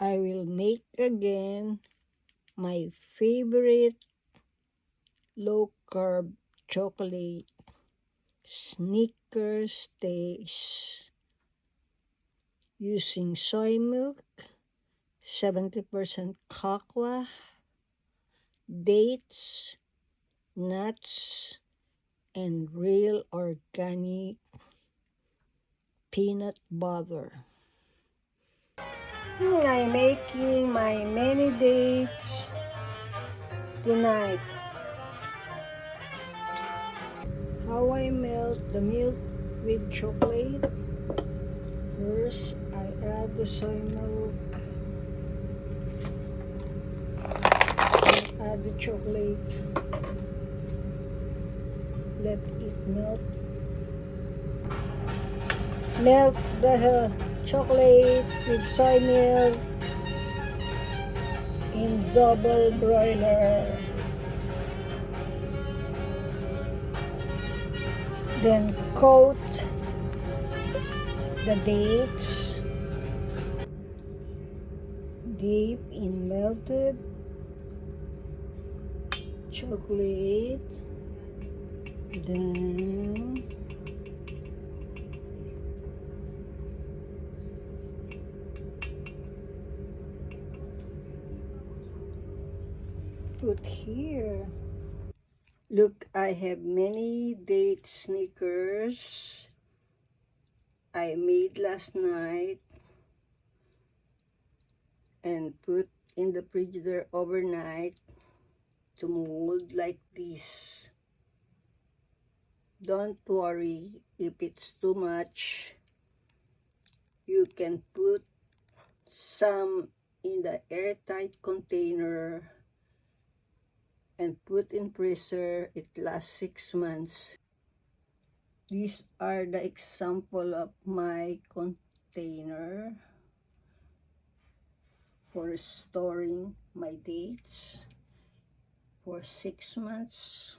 I will make again my favorite low-carb chocolate Snickers taste using soy milk, 70% cocoa, dates, nuts, and real organic peanut butter. I'm making my many dates tonight. How I melt the milk with chocolate. First, I add the soy milk. Add the chocolate. Let it melt. Melt the chocolate with soy milk in double broiler. Then coat the dates. Dip in melted chocolate. Then put here. Look, I have many date Snickers I made last night and put in the frigidaire overnight to mold like this. Don't worry if it's too much. You can put some in the airtight container and put in freezer. It lasts 6 months. These are the example of my container for storing my dates for 6 months.